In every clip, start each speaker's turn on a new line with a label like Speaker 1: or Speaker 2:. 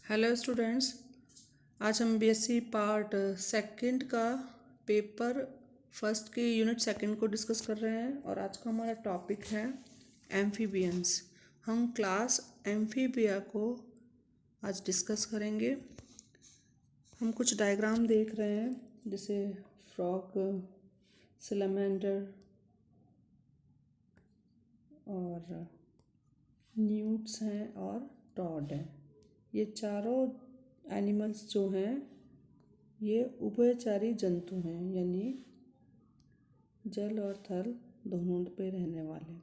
Speaker 1: Hello students. आज हम BSc part second का पेपर फर्स्ट की यूनिट सेकंड को डिस्कस कर रहे हैं और आज का हमारा टॉपिक है एम्फीबियंस। हम क्लास एम्फीबिया को आज डिस्कस करेंगे। हम कुछ डायग्राम देख रहे हैं जैसे फ्रॉग, सैलमेंडर और न्यूट्स हैं और टॉड हैं। ये चारों एनिमल्स जो हैं ये उभयचरी जंतु हैं, यानी जल और थल दोनों पे रहने वाले।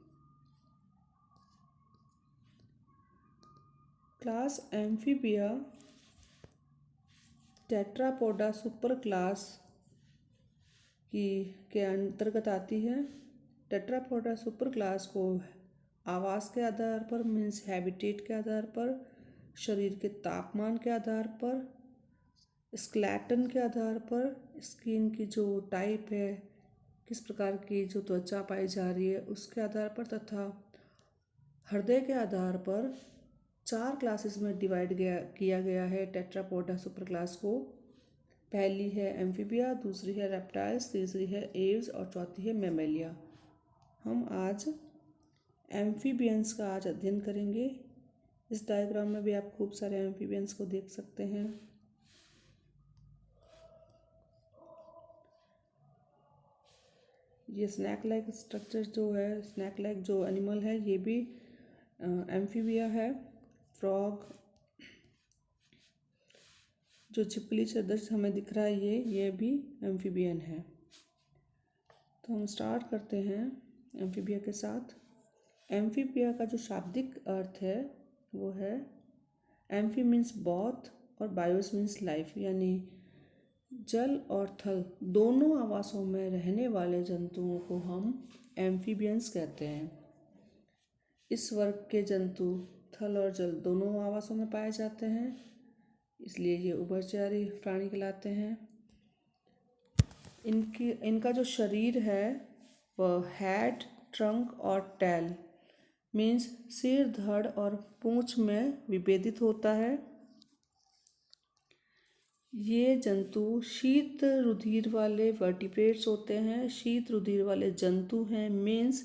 Speaker 1: Class amphibia Tetrapoda super class के अंतर्गत आती है। टेट्रापोडा सुपर क्लास को आवास के आधार पर मीन्स हैबिटेट के आधार पर, शरीर के तापमान के आधार पर, स्केलेटन के आधार पर, स्किन की जो टाइप है, किस प्रकार की जो त्वचा पाई जा रही है उसके आधार पर, तथा हृदय के आधार पर चार क्लासेस में डिवाइड किया गया है टेट्रापोडा सुपर क्लास को। पहली है एम्फीबिया, दूसरी है रेप्टाइल्स, तीसरी है एव्स और चौथी है मैमेलिया। हम आज एम्फीबियंस का आज अध्ययन करेंगे। इस डायग्राम में भी आप खूब सारे एम्फीबियंस को देख सकते हैं। ये स्नैक लाइक स्ट्रक्चर जो है, स्नैक लाइक जो एनिमल है ये भी एम्फीबिया है। फ्रॉग जो छिपकली सदृश हमें दिख रहा है ये भी एम्फीबियन है। तो हम स्टार्ट करते हैं एम्फीबिया के साथ। एम्फीबिया का जो शाब्दिक अर्थ है वो है एम्फी मीन्स बॉथ और बायोस मीन्स लाइफ, यानी जल और थल दोनों आवासों में रहने वाले जंतुओं को हम एम्फीबियंस कहते हैं। इस वर्ग के जंतु थल और जल दोनों आवासों में पाए जाते हैं, इसलिए ये उभयचरी प्राणी कहलाते हैं। इनका जो शरीर है वह हेड, ट्रंक और टेल मीन्स सिर, धड़ और पूंछ में विभेदित होता है। ये जंतु शीत रुधिर वाले वर्टिब्रेट्स होते हैं। शीत रुधिर वाले जंतु हैं मीन्स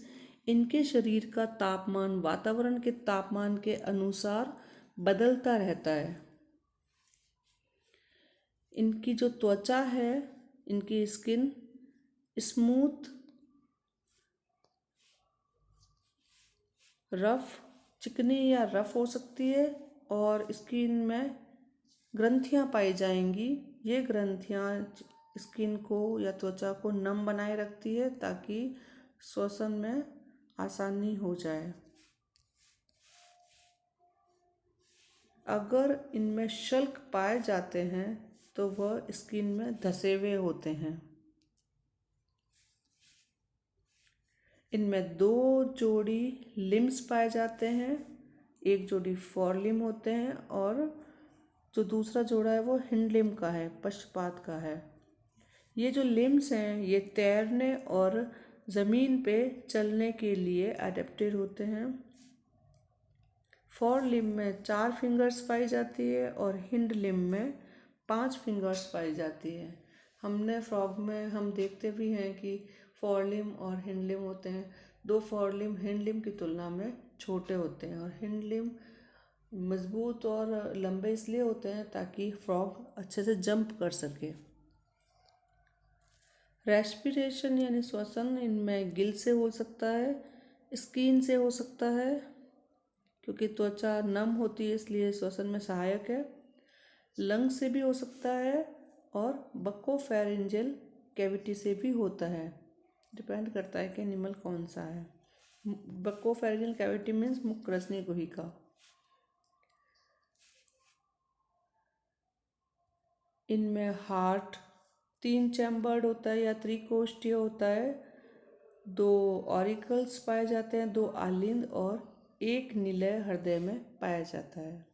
Speaker 1: इनके शरीर का तापमान वातावरण के तापमान के अनुसार बदलता रहता है। इनकी जो त्वचा है, इनकी स्किन स्मूथ, रफ, चिकनी या रफ हो सकती है और स्किन में ग्रंथियां पाई जाएंगी। ये ग्रंथियां स्किन को या त्वचा को नम बनाए रखती है ताकि श्वसन में आसानी हो जाए। अगर इनमें शल्क पाए जाते हैं तो वह स्किन में धसे हुए होते हैं। इनमें दो जोड़ी लिम्स पाए जाते हैं, एक जोड़ी फोर लिम होते हैं और जो दूसरा जोड़ा है वो हिंड लिम का है, पश्चपाद का है। ये जो लिम्स हैं ये तैरने और ज़मीन पे चलने के लिए अडेप्टेड होते हैं। फोर लिम में 4 फिंगर्स पाई जाती है और हिंड लिम में 5 फिंगर्स पाई जाती है। हमने फ्रॉग में हम देखते भी हैं कि फोर लिम और हिंड लिम होते हैं। दो फोर लिम हिंड लिम की तुलना में छोटे होते हैं और हिंड लिम मजबूत और लंबे इसलिए होते हैं ताकि फ्रॉग अच्छे से जंप कर सके। रेस्पिरेशन यानी श्वसन इनमें गिल से हो सकता है, स्किन से हो सकता है, क्योंकि त्वचा नम होती है इसलिए श्वसन में सहायक है। लंग से भी हो सकता है और बक्कोफेरेंजियल कैविटी से भी होता है। डिपेंड करता है कि एनिमल कौन सा है। बक्कोफेरेंजियल कैविटी मीन्स मुख रसनी गुहिका। इनमें हार्ट 3 चैम्बर्ड होता है या त्रिकोष्ठीय होता है। 2 ऑरिकल्स पाए जाते हैं, 2 आलिंद और 1 निलय हृदय में पाया जाता है।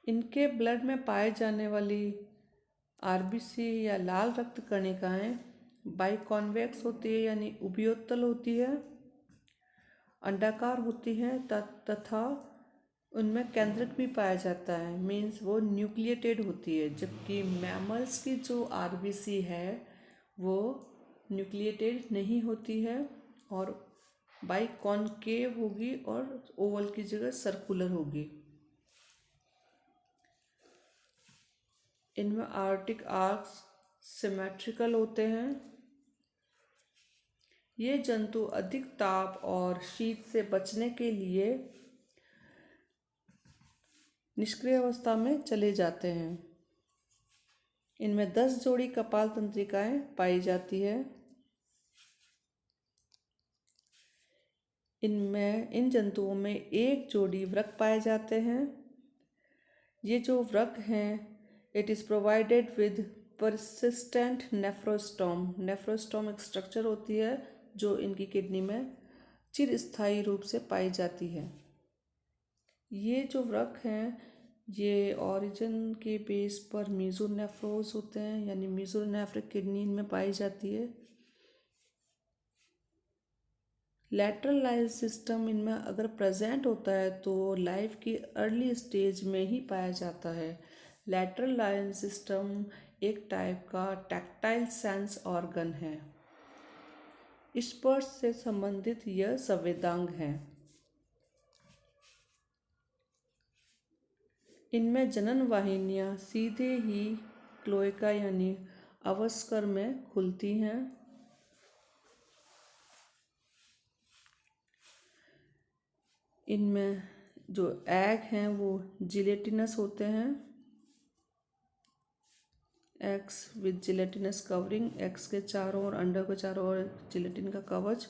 Speaker 1: इनके ब्लड में पाए जाने वाली आरबीसी या लाल रक्त कणिकाएं बाइकॉन्वेक्स होती है यानी उभयोत्तल होती है, अंडाकार होती है तथा उनमें केंद्रक भी पाया जाता है, मीन्स वो न्यूक्लिएटेड होती है। जबकि मैमल्स की जो आरबीसी है वो न्यूक्लिएटेड नहीं होती है और बाइकॉन्केव होगी और ओवल की जगह सर्कुलर होगी। इनमें आर्टिक आर्क्स सिमेट्रिकल होते हैं। ये जंतु अधिक ताप और शीत से बचने के लिए निष्क्रिय अवस्था में चले जाते हैं। इनमें 10 जोड़ी कपाल तंत्रिकाएं पाई जाती है। इन जंतुओं में एक जोड़ी वृक्क पाए जाते हैं। ये जो वृक्क हैं, it is provided with persistent nephrostome. Nephrostome एक स्ट्रक्चर होती है जो इनकी किडनी में चिरस्थायी रूप से पाई जाती है। ये जो वृक्क हैं ये ओरिजिन के बेस पर मीजोनेफ्रोज होते हैं, यानी मीजोनेफ्रिक किडनी इनमें पाई जाती है। लैटरल लाइफ सिस्टम इनमें अगर प्रेजेंट होता है तो लाइफ की अर्ली स्टेज में ही पाया जाता है। लैटरल लाइफ सिस्टम एक टाइप का टैक्टाइल सेंस ऑर्गन है। स्पर्श से संबंधित यह संवेदांग है। इनमें जनन वाहिनियाँ सीधे ही क्लोएका यानी अवस्कर में खुलती हैं। इनमें जो एग हैं वो जिलेटिनस होते हैं। Eggs with gelatinous covering, eggs के चारों ओर, अंडे के चारों ओर जिलेटिन का कवच,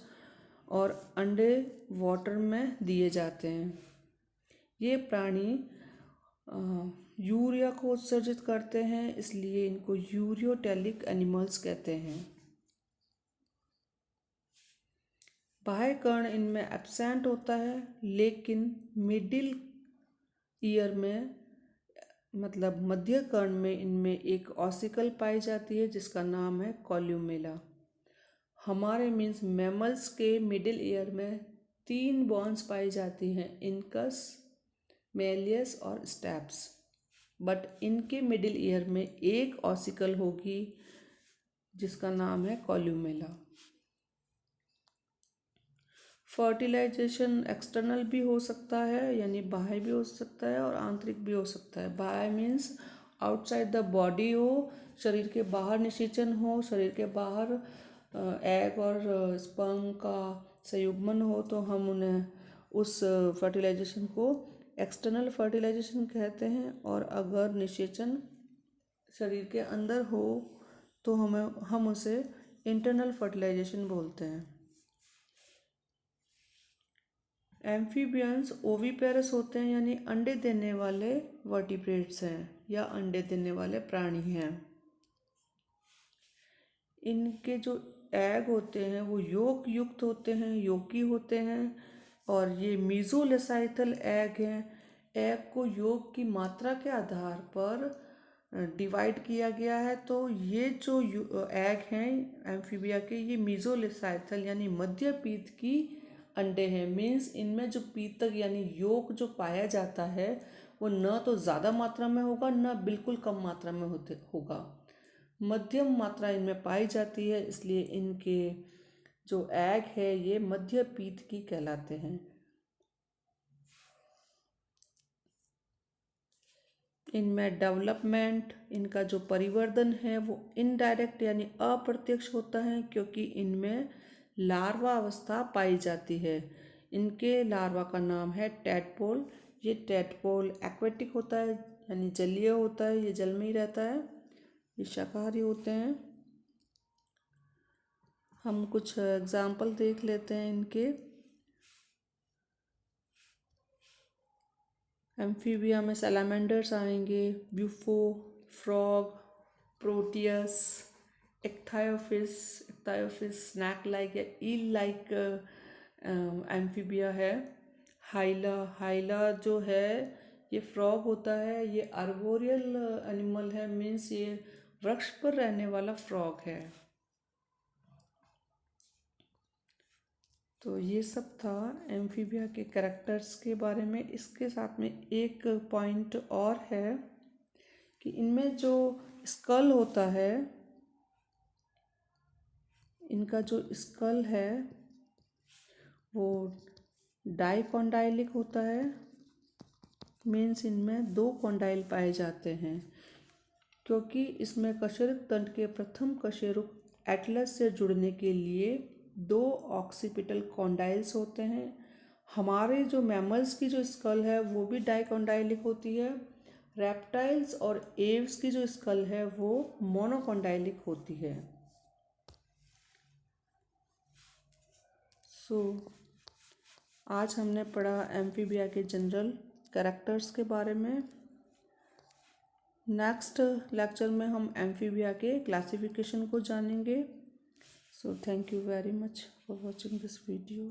Speaker 1: और अंडे वाटर में दिए जाते हैं। ये प्राणी यूरिया को उत्सर्जित करते हैं, इसलिए इनको यूरियोटेलिक एनिमल्स कहते हैं। बाह्य कर्ण इनमें एब्सेंट होता है, लेकिन मिडिल ईयर में मतलब मध्य कर्ण में इनमें एक ऑसिकल पाई जाती है जिसका नाम है कॉल्यूमेला। हमारे मीन्स मैमल्स के मिडिल ईयर में 3 बोन्स पाई जाती हैं, इनकस, मेलियस और स्टेप्स। बट इनके मिडिल ईयर में एक ऑसिकल होगी जिसका नाम है कॉल्यूमेला। फर्टिलाइजेशन एक्सटर्नल भी हो सकता है, यानी बाह्य भी हो सकता है और आंतरिक भी हो सकता है। बाह्य मीन्स आउटसाइड द बॉडी हो, शरीर के बाहर निषेचन हो, शरीर के बाहर एग और स्पर्म का संयुग्मन हो, तो हम उन्हें उस फर्टिलाइजेशन को एक्सटर्नल फर्टिलाइजेशन कहते हैं। और अगर निषेचन शरीर के अंदर हो तो हम उसे इंटरनल फर्टिलाइजेशन बोलते हैं। एम्फीबियंस ओविपेरस होते हैं, यानी अंडे देने वाले वर्टिब्रेट्स हैं या अंडे देने वाले प्राणी हैं। इनके जो एग होते हैं वो योक युक्त होते हैं, योकी होते हैं, और ये मीजोलेसाइथल एग हैं। एग को योग की मात्रा के आधार पर डिवाइड किया गया है। तो ये जो एग हैं एम्फीबिया के, ये मीजोलेसाइथल यानी मध्य पीत की अंडे हैं। मीन्स इनमें जो पीतक यानी योग जो पाया जाता है वो न तो ज़्यादा मात्रा में होगा न बिल्कुल कम मात्रा में होगा, मध्यम मात्रा इनमें पाई जाती है। इसलिए इनके जो एग है ये मध्य पीत की कहलाते हैं। इनमें डेवलपमेंट, इनका जो परिवर्धन है वो इनडायरेक्ट यानी अप्रत्यक्ष होता है, क्योंकि इनमें लार्वा अवस्था पाई जाती है। इनके लार्वा का नाम है टैडपोल। ये टैडपोल एक्वेटिक होता है यानी जलीय होता है, ये जल में ही रहता है। ये शाकाहारी होते हैं। हम कुछ एग्जाम्पल देख लेते हैं इनके। एम्फीबिया में सैलामेंडर्स आएंगे, bufo, frog, proteus, ichthyophis. Ichthyophis snake like या ईल लाइक एम्फीबिया है। हाइला जो है ये फ्रॉग होता है, ये आर्बोरियल एनिमल है, मीन्स ये वृक्ष पर रहने वाला फ्रॉग है। तो ये सब था एम्फीबिया के कैरेक्टर्स के बारे में। इसके साथ में एक पॉइंट और है कि इनमें जो स्कल होता है, इनका जो स्कल है वो डाइकॉन्डाइलिक होता है। मीन्स इनमें 2 कॉन्डाइल पाए जाते हैं, क्योंकि इसमें कशेरुक तंत्र के प्रथम कशेरुक एटलस से जुड़ने के लिए 2 ऑक्सीपिटल कॉन्डाइल्स होते हैं। हमारे जो मैमल्स की जो स्कल है वो भी डाइकॉन्डाइलिक होती है। रेप्टाइल्स और एव्स की जो स्कल है वो मोनोकॉन्डाइलिक होती है। आज हमने पढ़ा एम्फीबिया के जनरल कैरेक्टर्स के बारे में। नेक्स्ट लेक्चर में हम एम्फीबिया के क्लासिफिकेशन को जानेंगे। Thank you very much for watching this video.